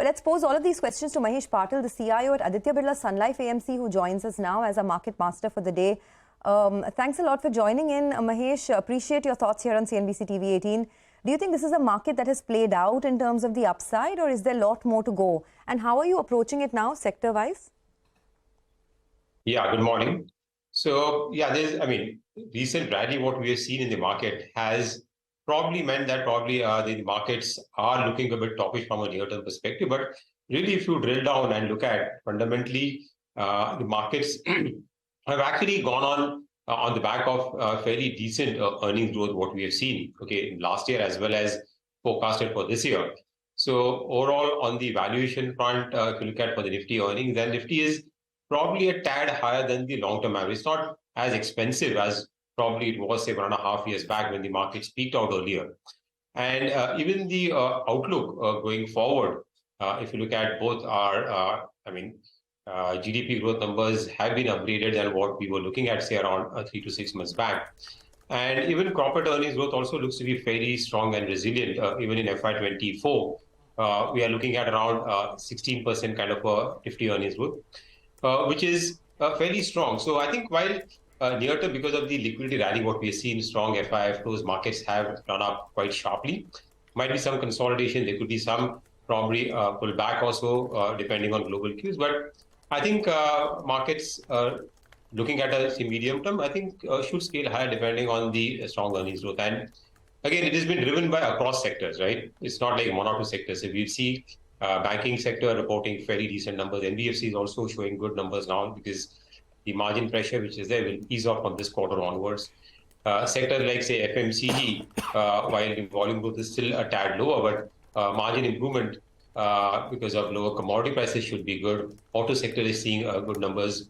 let's pose all of these questions to Mahesh Patil, the CIO at Aditya Birla Sun Life AMC, who joins us now as a market master for the day. Thanks a lot for joining in, Mahesh. Appreciate your thoughts here on CNBC TV18. Do you think this is a market that has played out in terms of the upside, or is there a lot more to go? And how are you approaching it now, sector-wise? Yeah, good morning. So, yeah, recent rally, what we have seen in the market has probably meant that the markets are looking a bit toppish from a near-term perspective. But really, if you drill down and look at fundamentally, the markets have actually gone on the back of fairly decent earnings growth, what we have seen, last year as well as forecasted for this year. So overall, on the valuation front, if you look at for the Nifty earnings, then Nifty is probably a tad higher than the long-term average. It's not as expensive as probably it was, say, 1.5 years back when the markets peaked out earlier. And even the outlook going forward, if you look at both our, GDP growth numbers have been upgraded than what we were looking at, say, around 3 to 6 months back. And even corporate earnings growth also looks to be fairly strong and resilient. Even in FY24, we are looking at around 16% kind of a Nifty earnings growth, which is fairly strong. So I think while near term, because of the liquidity rally, what we have seen, strong FII flows, markets have run up quite sharply. Might be some consolidation, there could be some probably pull back also, depending on global cues. But I think markets, looking at a medium term, I think should scale higher depending on the strong earnings growth. And again, it has been driven by across sectors, right? It's not like one or two sectors. If you see banking sector reporting fairly decent numbers, NBFC is also showing good numbers now because the margin pressure which is there will ease off from this quarter onwards. Sectors like, say, FMCG, while the volume growth is still a tad lower, but margin improvement because of lower commodity prices should be good. Auto sector is seeing good numbers.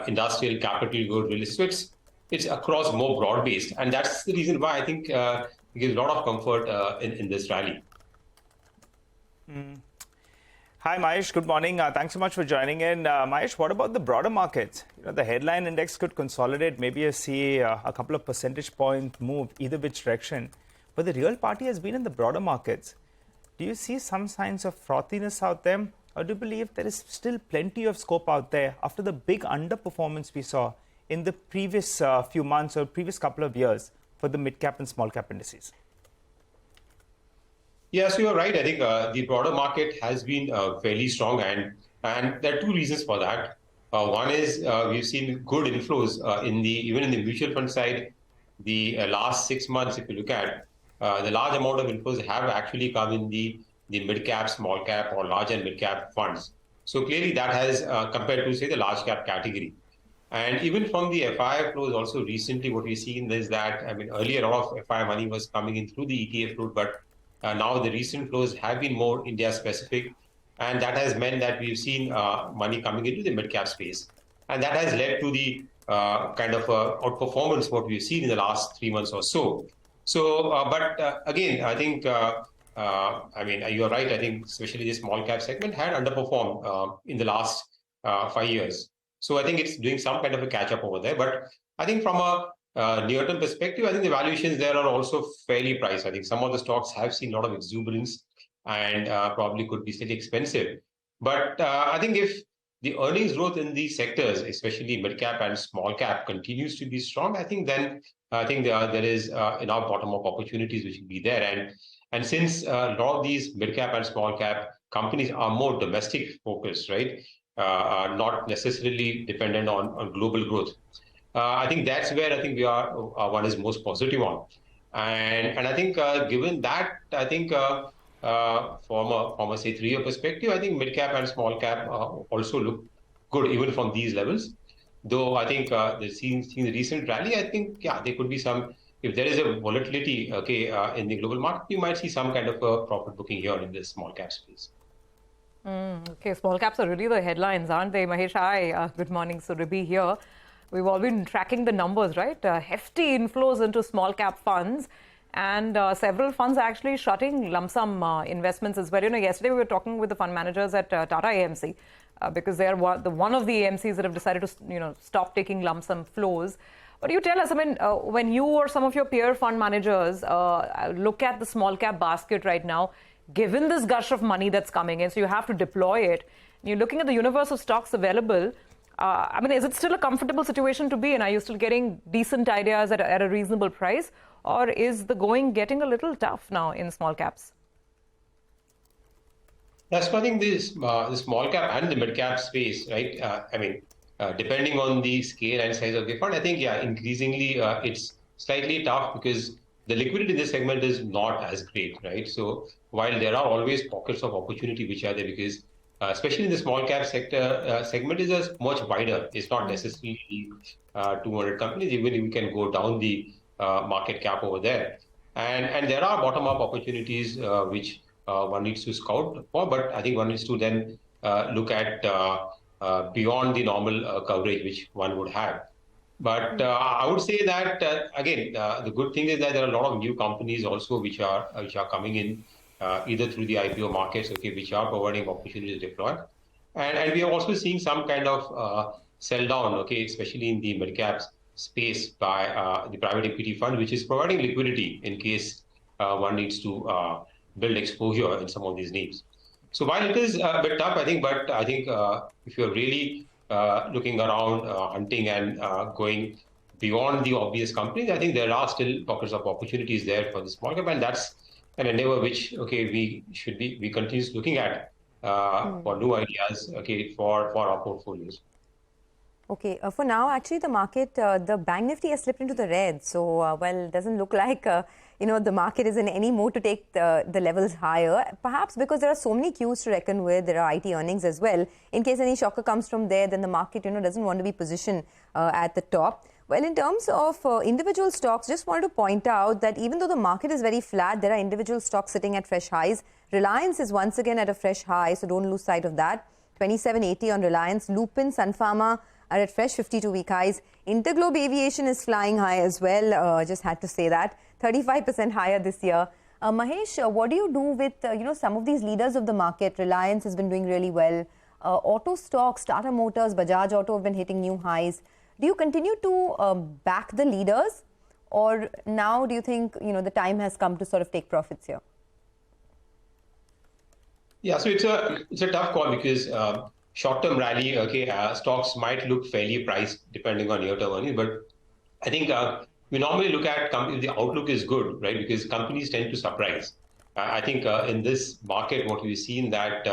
Industrial, capital good, real estate. It's across more broad-based. And that's the reason why I think it gives a lot of comfort in this rally. Hi, Mahesh. Good morning. Thanks so much for joining in. Mahesh, what about the broader markets? The headline index could consolidate, maybe you see a couple of percentage point move either which direction. But the real party has been in the broader markets. Do you see some signs of frothiness out there? Or do you believe there is still plenty of scope out there after the big underperformance we saw in the previous few months or previous couple of years for the mid-cap and small-cap indices? Yeah, so you're right. I think the broader market has been fairly strong, and there are two reasons for that. One is we've seen good inflows even in the mutual fund side. The last 6 months, if you look at the large amount of inflows have actually come in the mid-cap, small-cap, or large and mid-cap funds. So clearly that has compared to, say, the large-cap category. And even from the FII flows also recently, what we've seen is that, earlier a lot of FII money was coming in through the ETF route, but now the recent flows have been more India-specific, and that has meant that we've seen money coming into the mid-cap space. And that has led to the kind of outperformance what we've seen in the last 3 months or so. So, again, I think, you're right. I think especially the small-cap segment had underperformed in the last 5 years. So I think it's doing some kind of a catch-up over there. But I think from a near-term perspective, I think the valuations there are also fairly priced. I think some of the stocks have seen a lot of exuberance and probably could be still expensive. But I think if the earnings growth in these sectors, especially mid-cap and small-cap, continues to be strong, I think then there is enough bottom-up opportunities which will be there. And since a lot of these mid-cap and small-cap companies are more domestic focused, right, not necessarily dependent on global growth, I think that's where I think we are. One is most positive on, and I think given that, I think from a say 3-year perspective, I think mid cap and small cap also look good even from these levels. Though I think seeing the recent rally, I think there could be some. If there is a volatility, in the global market, you might see some kind of a profit booking here in this small cap space. Okay, small caps are really the headlines, aren't they? Mahesh, hi. Good morning. Surabhi here. We've all been tracking the numbers, right? Hefty inflows into small cap funds, and several funds are actually shutting lump sum investments as well. Yesterday we were talking with the fund managers at Tata AMC because they are one of the AMCs that have decided to stop taking lump sum flows. But you tell us, when you or some of your peer fund managers look at the small cap basket right now, given this gush of money that's coming in, so you have to deploy it. You're looking at the universe of stocks available. I mean, is it still a comfortable situation to be in? Are you still getting decent ideas at a reasonable price? Or is the going getting a little tough now in small caps? That's why I think this the small cap and the mid cap space, right? Depending on the scale and size of the fund, I think, yeah, increasingly it's slightly tough because the liquidity in this segment is not as great, right? So while there are always pockets of opportunity which are there, because especially in the small cap sector, segment is as much wider. It's not necessarily 200 companies. Even if we can go down the market cap over there, and there are bottom up opportunities which one needs to scout for, but I think one needs to then look at beyond the normal coverage which one would have. But I would say that again, the good thing is that there are a lot of new companies also which are coming in either through the IPO markets, okay, which are providing opportunities to deploy, and we are also seeing some kind of sell down, okay, especially in the mid caps space by the private equity fund, which is providing liquidity in case one needs to build exposure in some of these names. So while it is a bit tough, I think, but I think if you're really looking around, hunting and going beyond the obvious companies, I think there are still pockets of opportunities there for the small cap, and that's an endeavor which, okay, we continue looking at for new ideas, okay, for our portfolios. Okay, for now, actually, the market, the bank nifty has slipped into the red. So, well, it doesn't look like, the market is in any mood to take the levels higher. Perhaps because there are so many cues to reckon with, there are IT earnings as well. In case any shocker comes from there, then the market, doesn't want to be positioned at the top. Well, in terms of individual stocks, just wanted to point out that even though the market is very flat, there are individual stocks sitting at fresh highs. Reliance is once again at a fresh high, so don't lose sight of that. 27.80 on Reliance. Lupin, Sun Pharma are at fresh 52-week highs. Interglobe Aviation is flying high as well. Just had to say that. 35% higher this year. Mahesh, what do you do with, some of these leaders of the market? Reliance has been doing really well. Auto stocks, Tata Motors, Bajaj Auto have been hitting new highs. Do you continue to back the leaders? Or now do you think, the time has come to sort of take profits here? Yeah, so it's a tough call because short-term rally, okay, stocks might look fairly priced depending on near-term earnings, but I think we normally look at companies, the outlook is good, right? Because companies tend to surprise. I think in this market, what we've seen that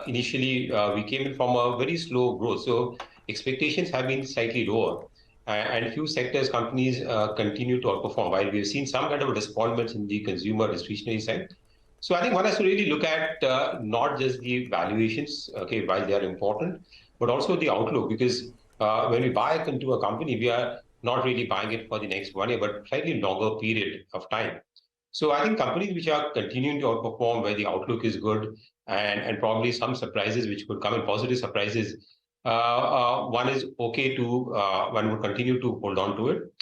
initially we came in from a very slow growth. So expectations have been slightly lower. And few sectors, companies continue to outperform, while we've seen some kind of disappointments in the consumer discretionary side. So I think one has to really look at not just the valuations, okay, while they are important, but also the outlook, because when we buy into a company, we are not really buying it for the next 1 year, but slightly longer period of time. So I think companies which are continuing to outperform, where the outlook is good, and probably some surprises which could come in, positive surprises, one is okay to, one would continue to hold on to it.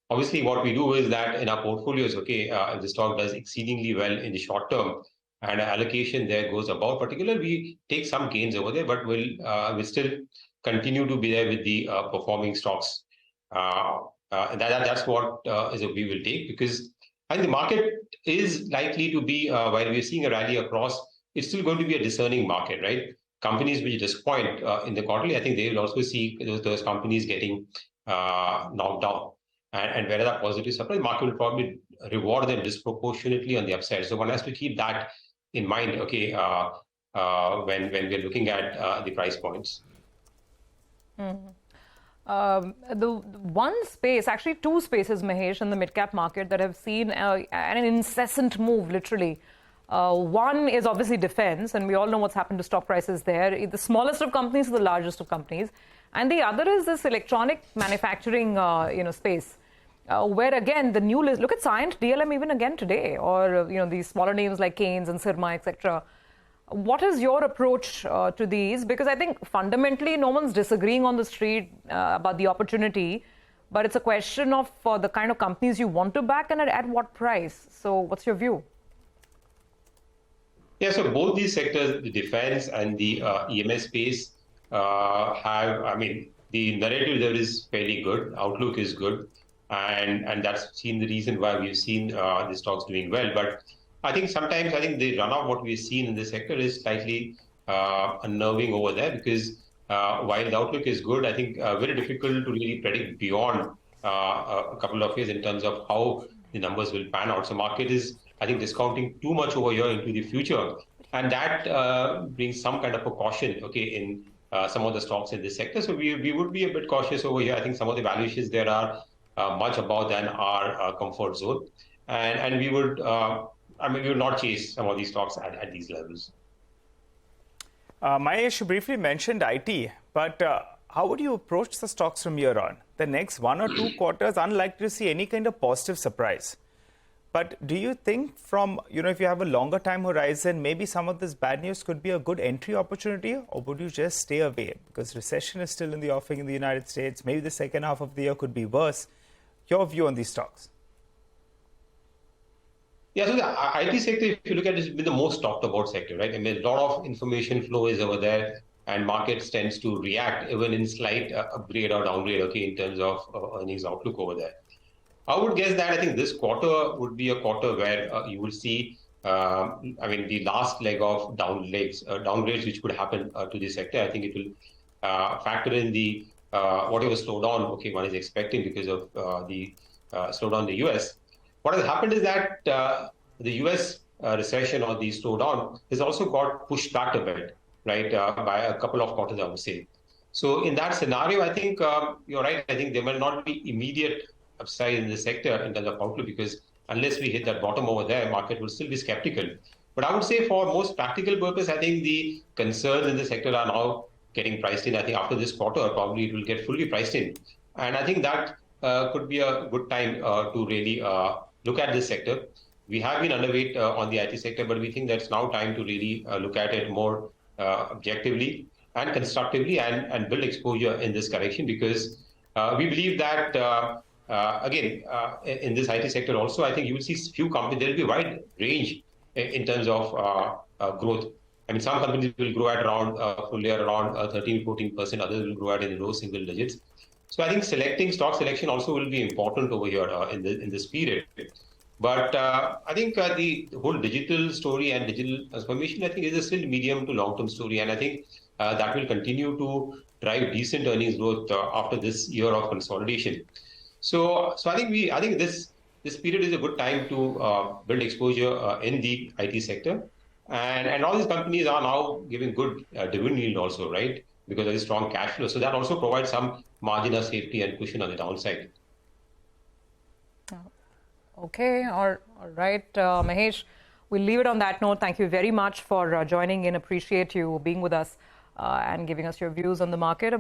Obviously, what we do is that in our portfolios, okay, if the stock does exceedingly well in the short term and allocation there goes above particular, we take some gains over there, but we'll still continue to be there with the performing stocks. That's what we will take, because I think the market is likely to be, while we're seeing a rally across, it's still going to be a discerning market, right? Companies which disappoint in the quarterly, I think they will also see those companies getting knocked down. And whether that positive surprise, market will probably reward them disproportionately on the upside. So one has to keep that in mind, okay, when we're looking at the price points. The one space, actually two spaces, Mahesh, in the mid-cap market that have seen an incessant move, literally. One is obviously defense, and we all know what's happened to stock prices there. The smallest of companies to the largest of companies. And the other is this electronic manufacturing, space. Where again the new list, look at Cyient, DLM even again today, or these smaller names like Keynes and Sirma, etc. What is your approach to these? Because I think fundamentally no one's disagreeing on the street about the opportunity, but it's a question of the kind of companies you want to back and at what price. So what's your view? Yeah, so both these sectors, the defense and the EMS space, the narrative there is fairly good, outlook is good. And that's seen the reason why we've seen the stocks doing well. But I think sometimes the run-up what we've seen in this sector is slightly unnerving over there because while the outlook is good, I think very difficult to really predict beyond a couple of years in terms of how the numbers will pan out. So market is, I think, discounting too much over here into the future. And that brings some kind of a caution, okay, in some of the stocks in this sector. So we would be a bit cautious over here. I think some of the valuations there are much above than our comfort zone. And we would, we would not chase some of these stocks at these levels. Mahesh, you briefly mentioned IT, but how would you approach the stocks from here on? The next 1 or 2 quarters, unlikely to see any kind of positive surprise. But do you think from, if you have a longer time horizon, maybe some of this bad news could be a good entry opportunity, or would you just stay away? Because recession is still in the offing in the United States. Maybe the second half of the year could be worse. Your view on these stocks? Yeah, so the IT sector, if you look at it, has been the most talked about sector, right? I mean, a lot of information flow is over there, and markets tends to react even in slight upgrade or downgrade, okay, in terms of earnings outlook over there. I would guess that I think this quarter would be a quarter where you will see, the last leg of downgrades which could happen to the sector. I think it will factor in the whatever slowdown, okay, one is expecting because of the slowdown in the US. What has happened is that the US recession or the slowdown has also got pushed back a bit, right, by a couple of quarters, I would say. So in that scenario, I think you're right. I think there will not be immediate upside in the sector in terms of outlook because unless we hit that bottom over there, market will still be skeptical. But I would say for most practical purpose, I think the concerns in the sector are now getting priced in. I think after this quarter, probably it will get fully priced in. And I think that could be a good time to really look at this sector. We have been underweight on the IT sector, but we think that it's now time to really look at it more objectively and constructively and build exposure in this correction because we believe that in this IT sector also, I think you will see few companies, there will be a wide range in terms of growth. I mean, some companies will grow at around full year around 13-14%, others will grow at in the low single digits. So I think stock selection also will be important over here in this period. But I think the whole digital story and digital transformation, I think, is a still medium to long-term story. And I think that will continue to drive decent earnings growth after this year of consolidation. So I think this period is a good time to build exposure in the IT sector. And all these companies are now giving good dividend yield also, right? Because of the strong cash flow. So that also provides some margin of safety and cushion on the downside. Okay, all right, Mahesh, we'll leave it on that note. Thank you very much for joining in. Appreciate you being with us and giving us your views on the market.